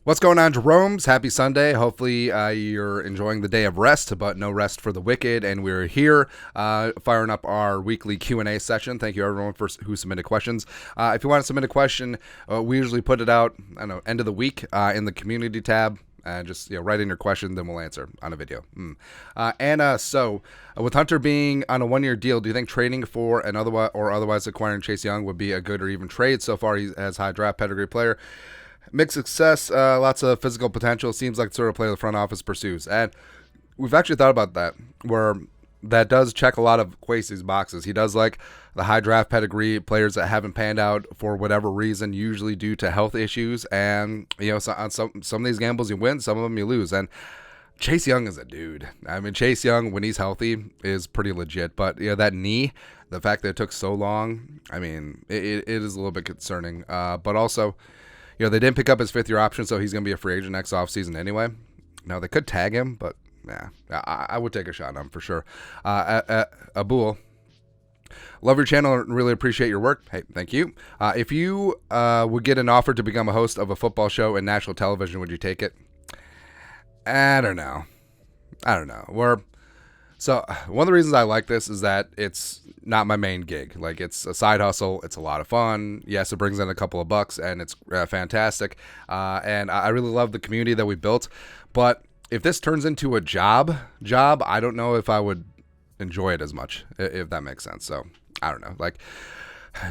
What's going on, Jeromes? Happy Sunday. Hopefully you're enjoying the day of rest, but no rest for the wicked. And we're here firing up our weekly Q&A session. Thank you, everyone, who submitted questions. If you want to submit a question, we usually put it out, end of the week in the community tab. Just write in your question, then we'll answer on a video. Anna, so with Hunter being on a 1-year deal, do you think trading for an otherwise acquiring Chase Young would be a good or even trade? So far, he has high draft pedigree player. Mixed success, lots of physical potential. Seems like the sort of player the front office pursues. And we've actually thought about that, where that does check a lot of Kwesi's boxes. He does like the high draft pedigree, players that haven't panned out for whatever reason, usually due to health issues. And, so on some of these gambles you win, some of them you lose. And Chase Young is a dude. I mean, Chase Young, when he's healthy, is pretty legit. But, that knee, the fact that it took so long, I mean, it is a little bit concerning. But also, they didn't pick up his 5th-year option, so he's going to be a free agent next offseason anyway. Now, they could tag him, but I would take a shot on him for sure. Abul, love your channel and really appreciate your work. Hey, thank you. If you would get an offer to become a host of a football show in national television, would you take it? I don't know. So one of the reasons I like this is that it's not my main gig. Like, it's a side hustle. It's a lot of fun. Yes, it brings in a couple of bucks, and it's fantastic. And I really love the community that we built. But if this turns into a job, I don't know if I would enjoy it as much, if that makes sense. So I don't know. Like,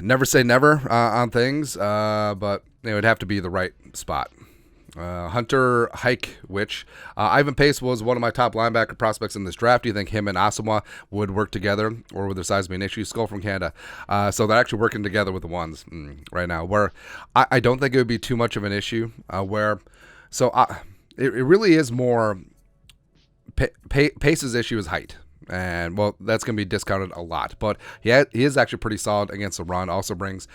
never say never on things, but it would have to be the right spot. Hunter Hike, Ivan Pace was one of my top linebacker prospects in this draft. Do you think him and Asamoah would work together, or would their size be an issue? Skull from Canada. So they're actually working together with the ones right now, where I don't think it would be too much of an issue. It really is more Pace's issue is height. And, well, that's going to be discounted a lot. But he is actually pretty solid against the run. Also brings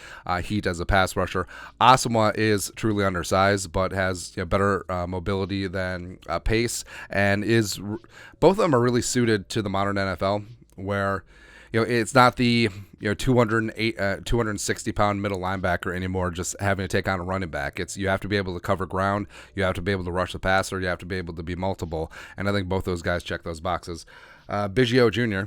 heat as a pass rusher. Asamoah is truly undersized, but has better mobility than Pace. And both of them are really suited to the modern NFL, where it's not the 260-pound middle linebacker anymore, just having to take on a running back. It's you have to be able to cover ground, you have to be able to rush the passer, you have to be able to be multiple. And I think both those guys check those boxes. Biggio Jr.,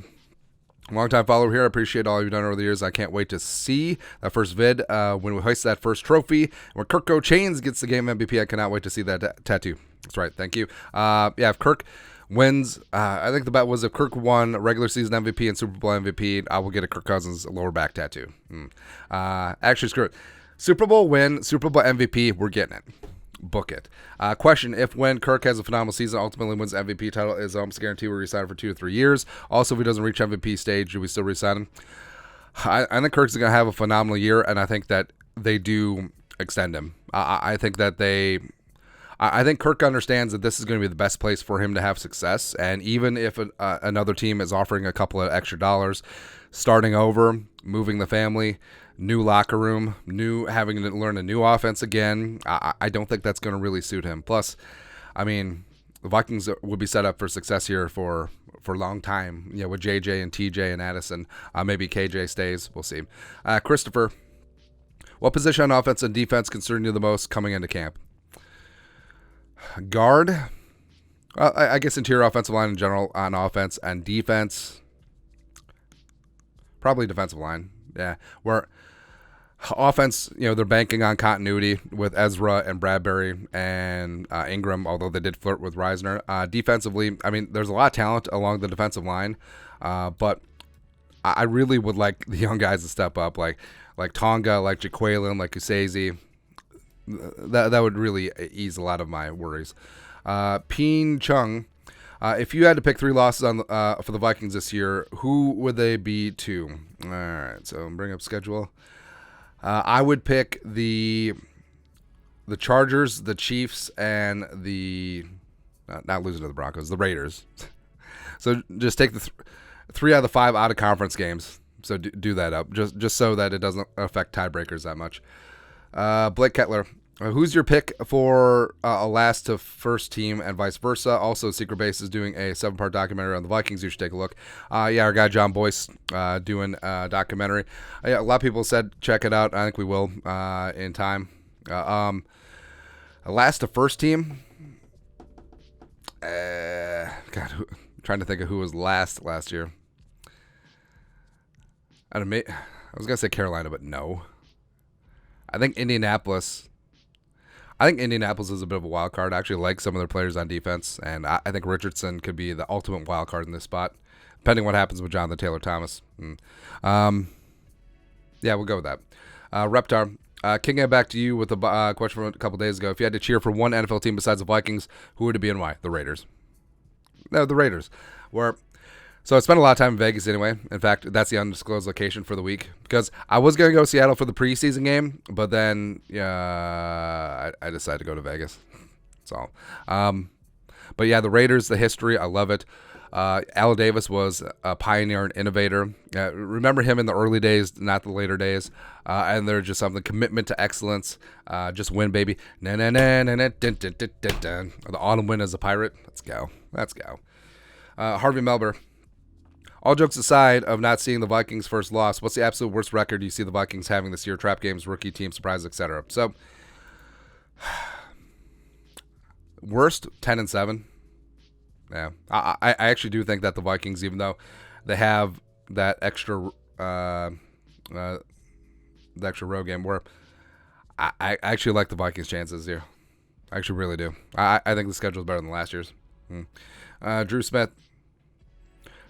longtime follower here. I appreciate all you've done over the years. I can't wait to see that first vid when we hoist that first trophy. When Kirk Chains gets the game MVP, I cannot wait to see that tattoo. That's right. Thank you. If Kirk wins, I think the bet was if Kirk won regular season MVP and Super Bowl MVP, I will get a Kirk Cousins lower back tattoo. Actually, screw it. Super Bowl win, Super Bowl MVP, we're getting it. Book it. Question: if when Kirk has a phenomenal season, ultimately wins MVP title, is almost guaranteed we resign for 2 to 3 years. Also, if he doesn't reach MVP stage, do we still resign him? I think Kirk's going to have a phenomenal year, and I think that they do extend him. I think Kirk understands that this is going to be the best place for him to have success, and even if another team is offering a couple of extra dollars, starting over, moving the family, new locker room, having to learn a new offense again, I don't think that's going to really suit him. Plus, I mean, the Vikings would be set up for success here for a long time, with JJ and TJ and Addison. Maybe KJ stays. We'll see. Christopher, what position on offense and defense concern you the most coming into camp? Guard. I guess interior offensive line in general on offense, and defense, probably defensive line. Yeah, where offense, they're banking on continuity with Ezra and Bradbury and Ingram, although they did flirt with Reisner. Defensively, I mean, there's a lot of talent along the defensive line, but I really would like the young guys to step up, like Tonga, like Jaquelin, like Usezi. That would really ease a lot of my worries. Peen Chung, if you had to pick 3 losses for the Vikings this year, who would they be to? All right, so bring up schedule. I would pick the Chargers, the Chiefs, and the not losing to the Broncos, the Raiders. So just take the 3 out of the 5 out of conference games. So do that up, just so that it doesn't affect tiebreakers that much. Blake Kettler, who's your pick for a last to first team and vice versa? Also, Secret Base is doing a 7-part documentary on the Vikings. You should take a look. Our guy John Boyce doing a documentary. A lot of people said check it out. I think we will in time. Last to first team. I'm trying to think of who was last year. I was gonna say Carolina, but no. I think Indianapolis. Is a bit of a wild card. I actually like some of their players on defense, and I think Richardson could be the ultimate wild card in this spot, depending what happens with Jonathan Taylor Thomas. Yeah, we'll go with that. Reptar, kicking it back to you with a question from a couple days ago. If you had to cheer for one NFL team besides the Vikings, who would it be and why? The Raiders. No, the Raiders. So I spent a lot of time in Vegas anyway. In fact, that's the undisclosed location for the week because I was going to go to Seattle for the preseason game, but then I decided to go to Vegas. That's all. But yeah, the Raiders, the history, I love it. Al Davis was a pioneer and innovator. Remember him in the early days, not the later days. And there's just something, commitment to excellence. Just win, baby. The autumn wind as a pirate. Let's go. Harvey Melber. All jokes aside of not seeing the Vikings' first loss, what's the absolute worst record you see the Vikings having this year? Trap games, rookie team, surprise, etc. So, worst 10-7. Yeah, I actually do think that the Vikings, even though they have that extra road game, where I actually like the Vikings' chances here. I actually really do. I think the schedule is better than last year's. Drew Smith.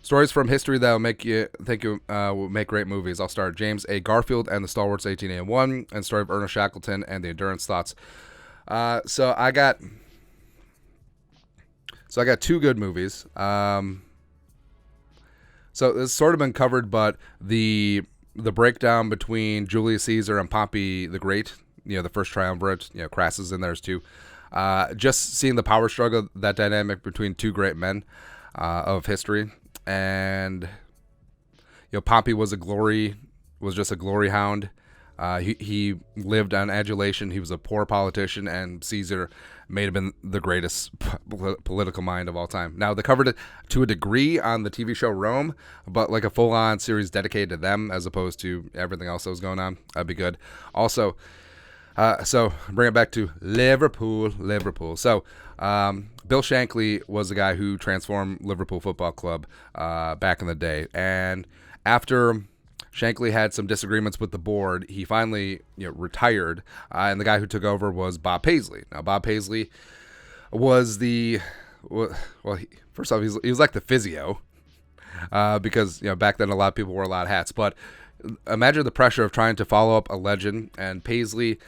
Stories from history that will make you think you will make great movies. I'll start. James A. Garfield and the Stalwarts 1881, and story of Ernest Shackleton and the Endurance Thoughts. So I got two good movies. So it's sort of been covered, but the breakdown between Julius Caesar and Pompey the Great, the first triumvirate, Crassus in there too. Just seeing the power struggle, that dynamic between two great men of history. And Pompey was just a glory hound. He lived on adulation. He was a poor politician, and Caesar may have been the greatest political mind of all time. Now, they covered it to a degree on the TV show Rome, but like a full-on series dedicated to them as opposed to everything else that was going on. That'd be good. Also, so bring it back to Liverpool. So, Bill Shankly was the guy who transformed Liverpool Football Club back in the day. And after Shankly had some disagreements with the board, he finally retired. And the guy who took over was Bob Paisley. Now, Bob Paisley was first off, he was like the physio because back then a lot of people wore a lot of hats. But imagine the pressure of trying to follow up a legend. And Paisley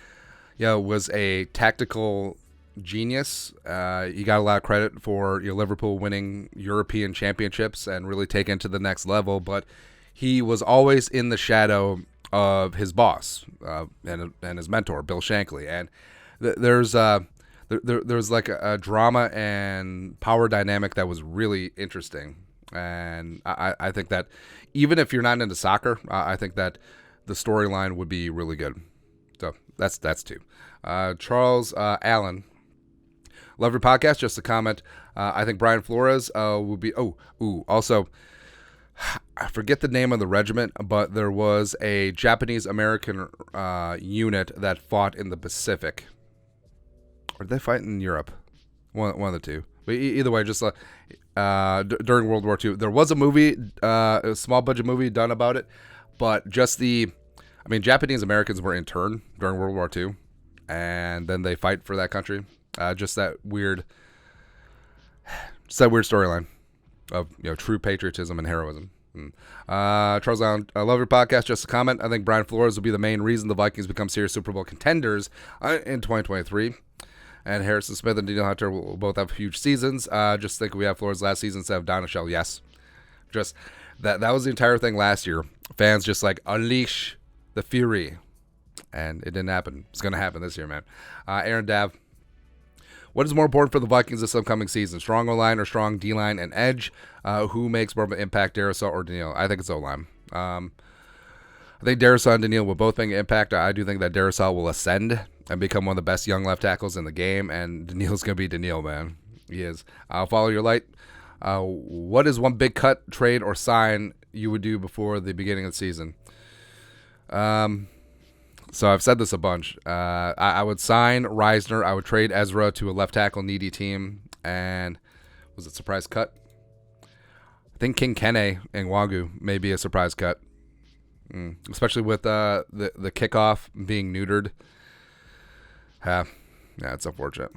was a tactical genius. He got a lot of credit for Liverpool winning European championships and really taking it to the next level, but he was always in the shadow of his boss and his mentor, Bill Shankly. And there's like a drama and power dynamic that was really interesting. And I think that even if you're not into soccer, I think that the storyline would be really good. So that's two. Charles Allen. Love your podcast. Just a comment. I think Brian Flores will be. Also, I forget the name of the regiment, but there was a Japanese American unit that fought in the Pacific. Or did they fight in Europe? One of the two. But either way, just during World War II, there was a movie, a small budget movie done about it, but just Japanese Americans were interned during World War II, and then they fight for that country. Just that weird storyline of true patriotism and heroism. Charles Allen, I love your podcast. Just a comment. I think Brian Flores will be the main reason the Vikings become serious Super Bowl contenders in 2023. And Harrison Smith and Daniel Hunter will both have huge seasons. Just think we have Flores last season instead of Donashell. Yes, just that was the entire thing last year. Fans just unleash the fury, and it didn't happen. It's going to happen this year, man. Aaron Dav. What is more important for the Vikings this upcoming season? Strong O-line or strong D-line and edge? Who makes more of an impact, Darrisaw or Daniil? I think it's O-line. I think Darrisaw and Daniil will both make an impact. I do think that Darrisaw will ascend and become one of the best young left tackles in the game, and Daniil's going to be Daniil, man. He is. I'll follow your light. What is one big cut, trade, or sign you would do before the beginning of the season? So I've said this a bunch. I would sign Reisner. I would trade Ezra to a left tackle needy team. And was it surprise cut? I think King Kene and Wagu may be a surprise cut. Especially with the kickoff being neutered. Yeah, it's unfortunate.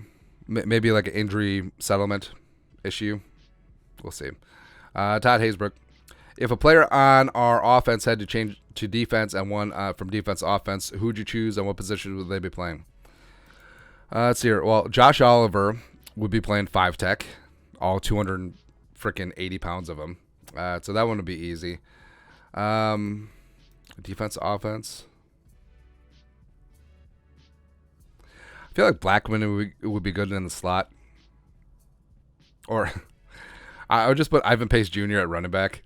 Maybe like an injury settlement issue. We'll see. Todd Haysbrook. If a player on our offense had to change to defense and one from defense to offense, who would you choose and what position would they be playing? Let's see here. Well, Josh Oliver would be playing 5 tech, all 280 pounds of him. So that one would be easy. Defense, offense. I feel like Blackman would be good in the slot. Or I would just put Ivan Pace Jr. at running back.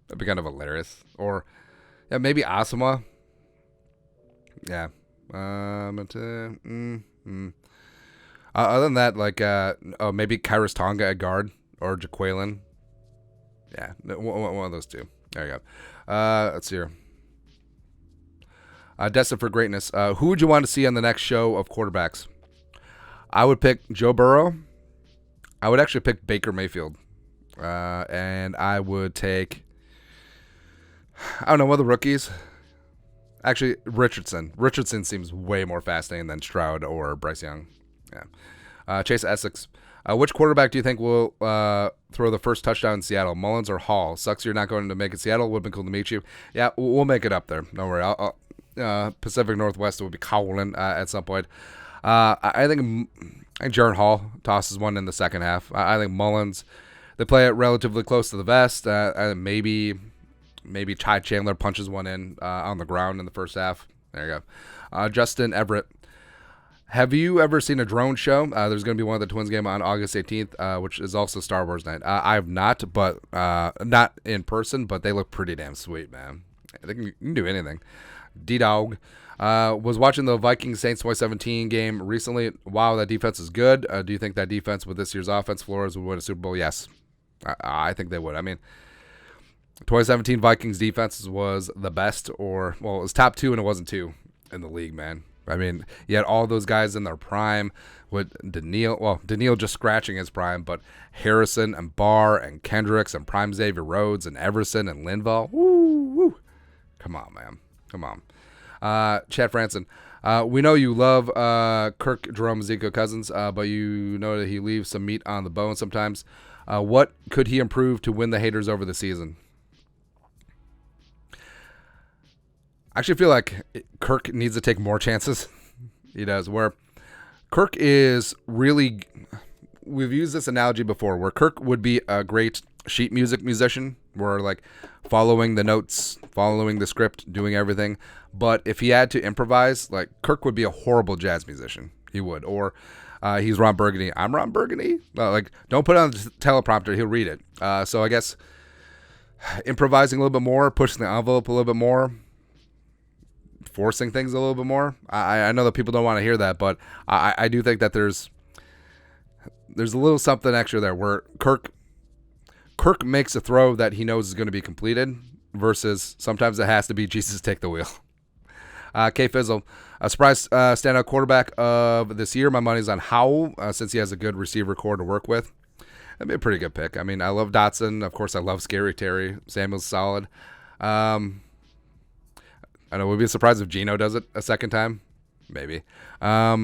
That'd be kind of hilarious. Or maybe Asamoah. Yeah. Other than that, like maybe Kairos Tonga at guard or Jaquelin. Yeah, one of those two. There you go. Let's see here. Destined for greatness. Who would you want to see on the next show of quarterbacks? I would pick Joe Burrow. I would actually pick Baker Mayfield. And I would take, I don't know, one of the rookies. Actually, Richardson. Richardson seems way more fascinating than Stroud or Bryce Young. Yeah. Chase Essex. Which quarterback do you think will throw the first touchdown in Seattle? Mullins or Hall? Sucks you're not going to make it Seattle. Would have been cool to meet you. Yeah, we'll make it up there. Don't worry. Pacific Northwest will be Cowlin at some point. I think Jaron Hall tosses one in the second half. I think Mullins, they play it relatively close to the vest. Maybe Ty Chandler punches one in on the ground in the first half. There you go. Justin Everett. Have you ever seen a drone show? There's going to be one of the Twins game on August 18th, which is also Star Wars night. I have not, but not in person, but they look pretty damn sweet, man. They can do anything. D-Dog. Was watching the Vikings Saints 2017 game recently. Wow, that defense is good. Do you think that defense with this year's offense, Flores, would win a Super Bowl? Yes. I think they would. I mean, 2017 Vikings defense was the best, it was top 2 and it wasn't 2 in the league, man. I mean, you had all those guys in their prime with Daniil just scratching his prime, but Harrison and Barr and Kendricks and prime Xavier Rhodes and Everson and Linval. Woo. Come on, man. Come on. Chad Franson. We know you love Kirk, Jerome, Zico Cousins, but you know that he leaves some meat on the bone sometimes. What could he improve to win the haters over the season? I actually feel like Kirk needs to take more chances. He does. Where Kirk is really, we've used this analogy before, where Kirk would be a great sheet music musician, where like following the notes, following the script, doing everything. But if he had to improvise, like Kirk would be a horrible jazz musician. He would. Or he's Ron Burgundy. I'm Ron Burgundy. Like, don't put it on the teleprompter. He'll read it. So I guess improvising a little bit more, pushing the envelope a little bit more, forcing things a little bit more. I know that people don't want to hear that, but I do think that there's a little something extra there where Kirk makes a throw that he knows is going to be completed versus sometimes it has to be Jesus take the wheel. K Fizzle, a surprise standout quarterback of this year. My money's on Howell since he has a good receiver core to work with. That'd be a pretty good pick. I mean, I love Dotson. Of course, I love Scary Terry. Samuel's solid. I know, would be surprised if Geno does it a second time. Maybe. I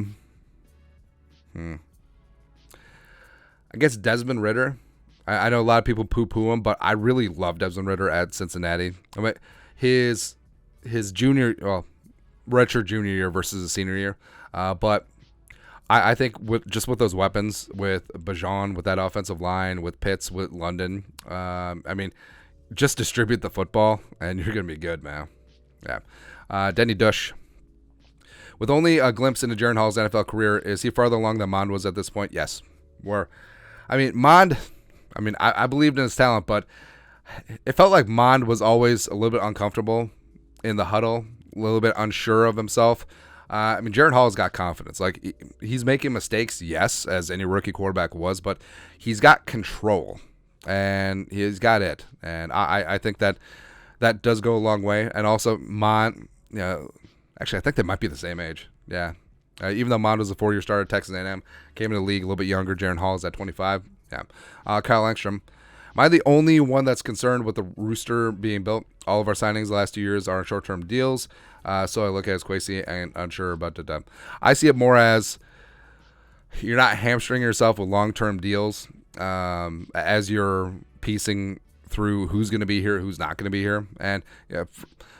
guess Desmond Ridder. I know a lot of people poo-poo him, but I really love Desmond Ridder at Cincinnati. I mean, his redshirt junior year versus his senior year. But I think with those weapons, with Bajan, with that offensive line, with Pitts, with London, I mean, just distribute the football, and you're going to be good, man. Yeah. Denny Dush. With only a glimpse into Jaron Hall's NFL career, is he farther along than Mond was at this point? Yes. Mond, I believed in his talent, but it felt like Mond was always a little bit uncomfortable in the huddle, a little bit unsure of himself. Jaron Hall's got confidence. Like, he's making mistakes, yes, as any rookie quarterback was, but he's got control, and he's got it. And I think that does go a long way. And also, Mond, Actually, I think they might be the same age. Yeah. Even though Mondo's a 4-year starter at Texas A&M, came into the league a little bit younger. Jaron Hall is at 25. Yeah. Kyle Langstrom. Am I the only one that's concerned with the rooster being built? All of our signings the last 2 years are short-term deals. So I look at it as Kwesi and unsure about the depth. I see it more as you're not hamstringing yourself with long-term deals as you're piecing through who's going to be here, who's not going to be here. And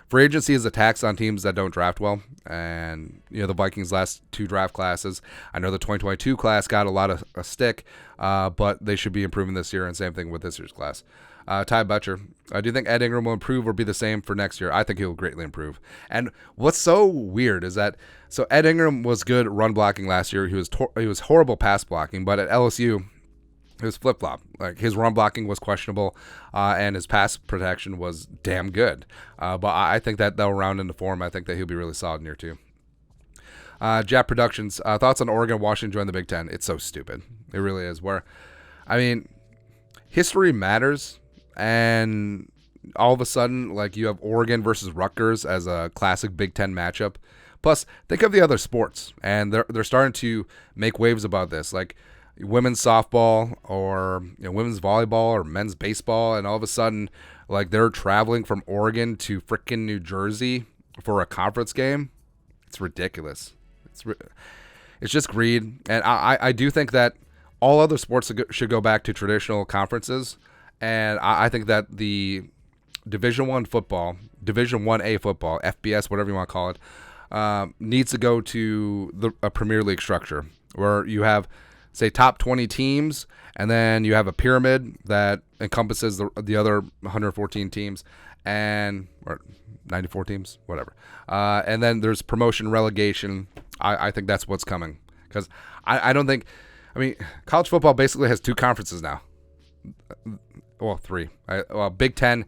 free agency is a tax on teams that don't draft well. And, the Vikings' last 2 draft classes, I know the 2022 class got a lot of a stick, but they should be improving this year, and same thing with this year's class. Ty Butcher, do you think Ed Ingram will improve or be the same for next year? I think he'll greatly improve. And what's so weird is that, so Ed Ingram was good run blocking last year. He was horrible pass blocking, but at LSU, it was flip-flop. Like, his run blocking was questionable, and his pass protection was damn good. But I think that they'll round into form. I think that he'll be really solid in year 2. Jap Productions, thoughts on Oregon, Washington join the Big Ten? It's so stupid. It really is. History matters, and all of a sudden, like, you have Oregon versus Rutgers as a classic Big Ten matchup. Plus, think of the other sports, and they're starting to make waves about this. Like, women's softball or women's volleyball or men's baseball, and all of a sudden, like, they're traveling from Oregon to frickin' New Jersey for a conference game. It's ridiculous. It's just greed, and I do think that all other sports should go back to traditional conferences, and I think that the Division I football, Division 1A football, FBS, whatever you want to call it, needs to go to a Premier League structure where you have, say, top 20 teams, and then you have a pyramid that encompasses the other 114 teams, or 94 teams, whatever. And then there's promotion, relegation. I think that's what's coming, because I don't think, college football basically has 2 conferences now. Well, 3. Big Ten,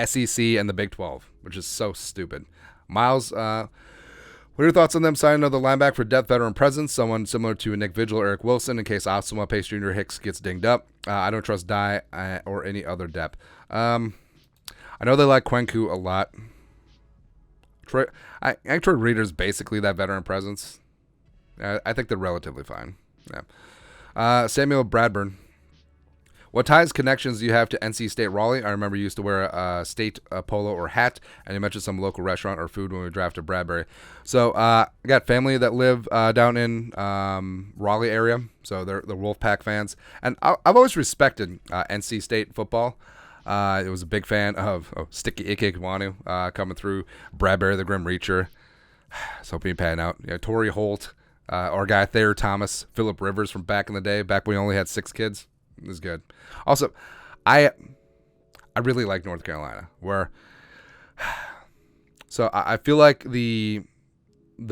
SEC, and the Big 12, which is so stupid. Miles, what are your thoughts on them signing another linebacker for depth, veteran presence, someone similar to Nick Vigil or Eric Wilson in case Osama Pace Jr. Hicks gets dinged up? I don't trust Dye or any other depth. I know they like Kwenku a lot. Troy Reader's basically that veteran presence. I think they're relatively fine. Yeah. Samuel Bradburn. What ties, connections do you have to NC State Raleigh? I remember you used to wear a state polo or hat, and you mentioned some local restaurant or food when we drafted Bradbury. So I got family that live down in Raleigh area, so they're the Wolfpack fans. And I've always respected NC State football. I was a big fan of Sticky Ike Kwanu coming through, Bradbury the Grim Reacher. So hoping pan out. Torrey Holt, our guy Thayer Thomas, Phillip Rivers from back in the day, back when we only had 6 kids. It was good. Also, I really like North Carolina, where so I feel like the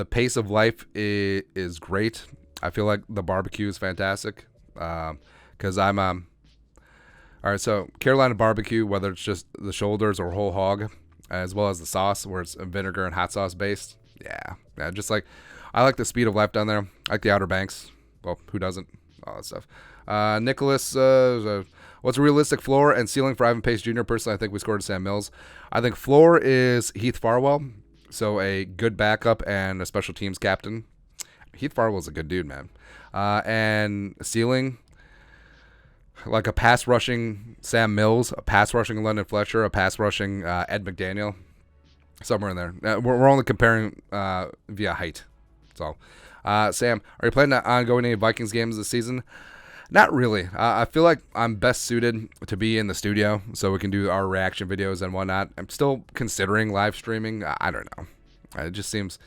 pace of life is great. I feel like the barbecue is fantastic because I'm all right. So Carolina barbecue, whether it's just the shoulders or whole hog, as well as the sauce, where it's vinegar and hot sauce based. Yeah. Just like I like the speed of life down there. I like the Outer Banks. Well, who doesn't? All that stuff. Nicholas, what's a realistic floor and ceiling for Ivan Pace Jr.? Personally, I think we scored Sam Mills. I think floor is Heath Farwell, so a good backup and a special teams captain. Heath Farwell's a good dude, man. And ceiling, like a pass rushing Sam Mills, a pass rushing London Fletcher, a pass rushing Ed McDaniel, somewhere in there. We're only comparing via height. So, Sam, are you planning on going to any Vikings games this season? Not really. I feel like I'm best suited to be in the studio so we can do our reaction videos and whatnot. I'm still considering live streaming. I don't know. It just seems...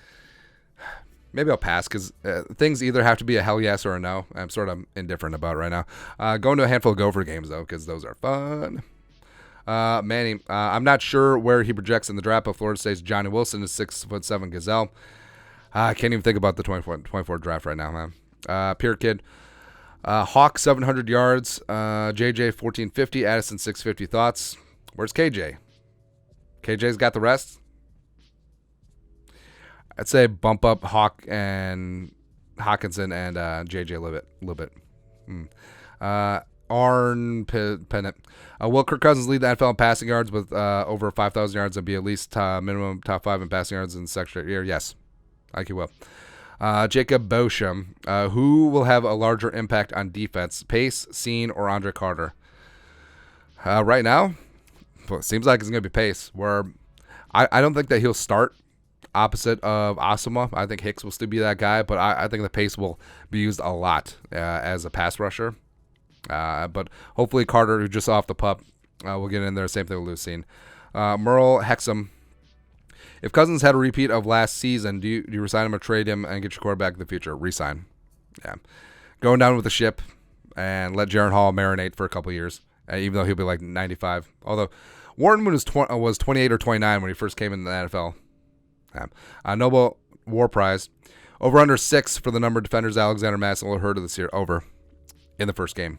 Maybe I'll pass because things either have to be a hell yes or a no. I'm sort of indifferent about it right now. Going to a handful of Gopher games, though, because those are fun. Manny, I'm not sure where he projects in the draft, but Florida State's Johnny Wilson is 6'7" gazelle. I can't even think about the 24 draft right now, man. Pure Kid. Hawk 700 yards. JJ 1450. Addison 650. Thoughts? Where's KJ? KJ's got the rest. I'd say bump up Hawk and Hawkinson and JJ a little bit. Arn Pennant. Will Kirk Cousins lead the NFL in passing yards with over 5,000 yards and be at least minimum top 5 in passing yards in the second straight year? Yes. Like he will. Jacob Bosham. Who will have a larger impact on defense? Pace, Scene, or Andre Carter? Right now, well, it seems like it's going to be Pace. Where I don't think that he'll start opposite of Asuma. I think Hicks will still be that guy, but I think the Pace will be used a lot as a pass rusher. But hopefully Carter, who's just off the pup, will get in there. Same thing with Lucene. Merle Hexum. If Cousins had a repeat of last season, do you resign him or trade him and get your quarterback in the future? Resign. Yeah. Going down with the ship and let Jaron Hall marinate for a couple years, even though he'll be like 95. Although Warren Moon was 28 or 29 when he first came in the NFL. Yeah. Nobel War Prize. Over under 6 for the number of defenders Alexander Madison will have heard of this year. Over in the first game.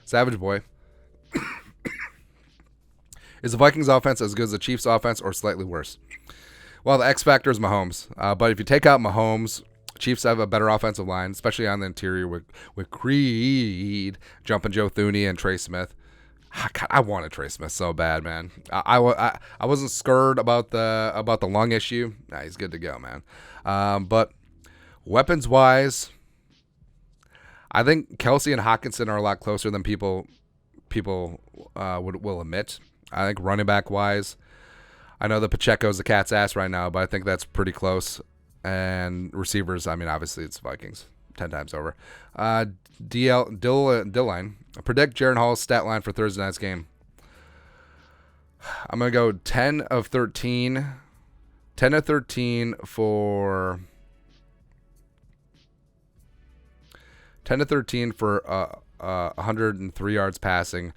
Savage Boy. Is the Vikings offense as good as the Chiefs offense or slightly worse? Well, the X factor is Mahomes. But if you take out Mahomes, Chiefs have a better offensive line, especially on the interior with Creed, Jumpin' Joe Thuney, and Trey Smith. God, I wanted Trey Smith so bad, man. I wasn't scared about the lung issue. Nah, he's good to go, man. But weapons-wise, I think Kelsey and Hockenson are a lot closer than people will admit. I think running back-wise, I know that Pacheco's the cat's ass right now, but I think that's pretty close. And receivers, I mean, obviously it's Vikings 10 times over. D-line. Predict Jaron Hall's stat line for Thursday night's game. I'm going to go 10 of 13. 10 of 13 for 103 yards passing,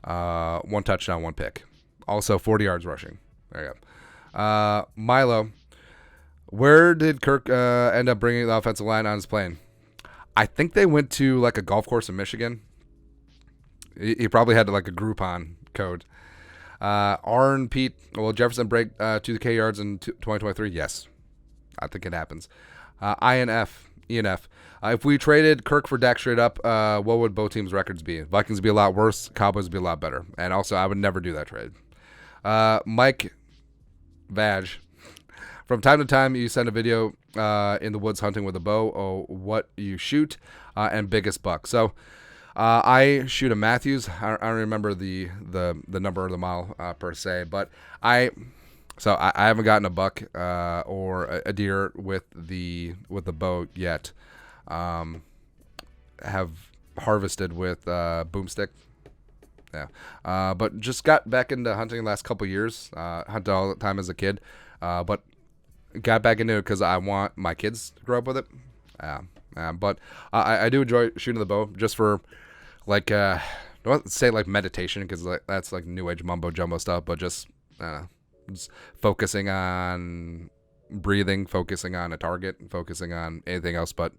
1 touchdown, 1 pick. Also 40 yards rushing. There you go. Milo, where did Kirk end up bringing the offensive line on his plane? I think they went to like a golf course in Michigan. He probably had like a Groupon code. Arn Pete, will Jefferson break 2K yards in 2023? Yes. I think it happens. ENF. If we traded Kirk for Dak straight up, what would both teams' records be? Vikings would be a lot worse. Cowboys would be a lot better. And also, I would never do that trade. Mike Vag. From time to time, you send a video in the woods hunting with a bow, or what you shoot, and biggest buck. So I shoot a Matthews. I don't remember the number of the mile per se, but I haven't gotten a buck or a deer with the bow yet. Have harvested with boomstick. Yeah, but just got back into hunting the last couple years. Hunted all the time as a kid, but got back into it because I want my kids to grow up with it. But I do enjoy shooting the bow just for like I don't want to say like meditation because that's like new age mumbo jumbo stuff, but just focusing on breathing, focusing on a target, focusing on anything else but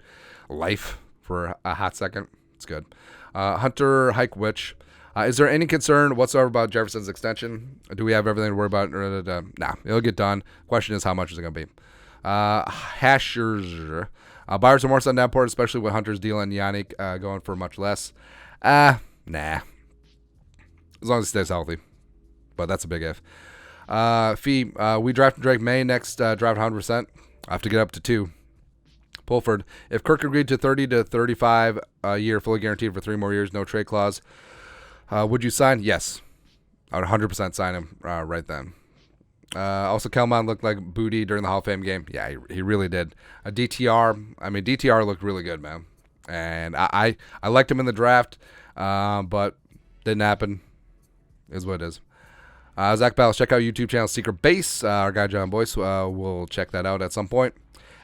life for a hot second. It's good. Hunter Hike Witch. Is there any concern whatsoever about Jefferson's extension? Do we have everything to worry about? Nah, it'll get done. Question is, how much is it going to be? Hashers. Buyers are more sundown port, especially with Hunter's deal and Yannick going for much less. Nah. As long as he stays healthy. But that's a big if. Fee, we drafted Drake May next draft 100%. I have to get up to 2. Pulford, if Kirk agreed to 30 to 35 a year, fully guaranteed for 3 more years, no trade clause, would you sign? Yes. I would 100% sign him right then. Also, Kelman looked like booty during the Hall of Fame game. Yeah, he really did. DTR looked really good, man. And I liked him in the draft, but didn't happen. Is what it is. Zach Ballas, check out YouTube channel Secret Base. Our guy John Boyce will check that out at some point.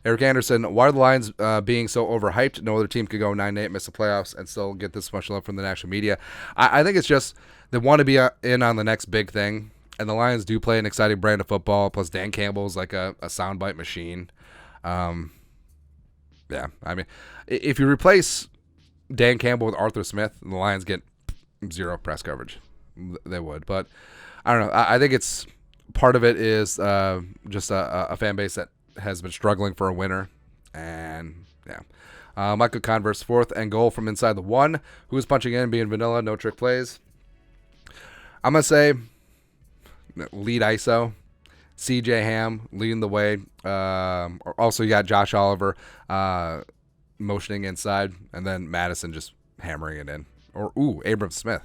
Eric Anderson, why are the Lions being so overhyped? No other team could go 9-8, miss the playoffs, and still get this much love from the national media. I think it's just they want to be in on the next big thing, and the Lions do play an exciting brand of football, plus Dan Campbell's like a soundbite machine. Yeah, I mean, if you replace Dan Campbell with Arthur Smith, the Lions get 0 press coverage. They would, but I don't know. I think it's part of it is just a fan base that has been struggling for a winner, and yeah. Michael Converse, 4th and goal from inside the 1. Who's punching in, being vanilla, no trick plays? I'm gonna say lead ISO. CJ Ham leading the way. Also, you got Josh Oliver motioning inside, and then Madison just hammering it in. Or, Abram Smith.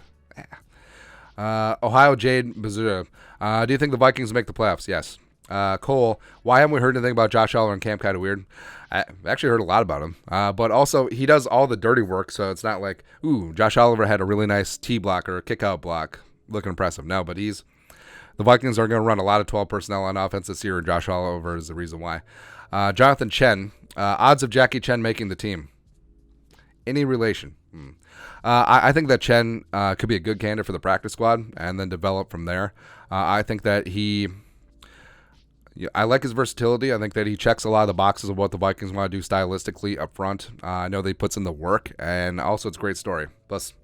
Ohio Jade Bazura. Do you think the Vikings make the playoffs? Yes. Cole, why haven't we heard anything about Josh Oliver in camp? Kind of weird. I actually heard a lot about him. But also, he does all the dirty work, so it's not like, Josh Oliver had a really nice T block or a kick out block. Looking impressive. No, but the Vikings are going to run a lot of 12 personnel on offense this year, and Josh Oliver is the reason why. Jonathan Chen, odds of Jackie Chen making the team. Any relation? I think that Chen could be a good candidate for the practice squad and then develop from there. I think that I like his versatility. I think that he checks a lot of the boxes of what the Vikings want to do stylistically up front. I know that he puts in the work, and also it's a great story. Plus,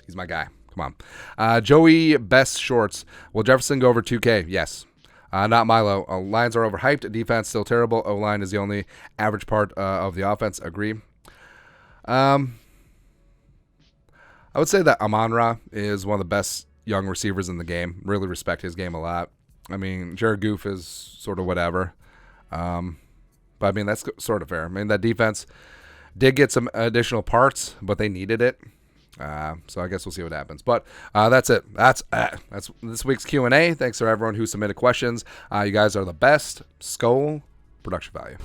he's my guy. Come on. Joey Best Shorts. Will Jefferson go over 2K? Yes. Not Milo. Lines are overhyped. Defense still terrible. O-line is the only average part of the offense. Agree. I would say that Amon-Ra is one of the best young receivers in the game. Really respect his game a lot. I mean, Jared Goff is sort of whatever. But, I mean, that's sort of fair. I mean, that defense did get some additional parts, but they needed it. So I guess we'll see what happens. But that's it. That's this week's Q&A. Thanks to everyone who submitted questions. You guys are the best. Skull production value.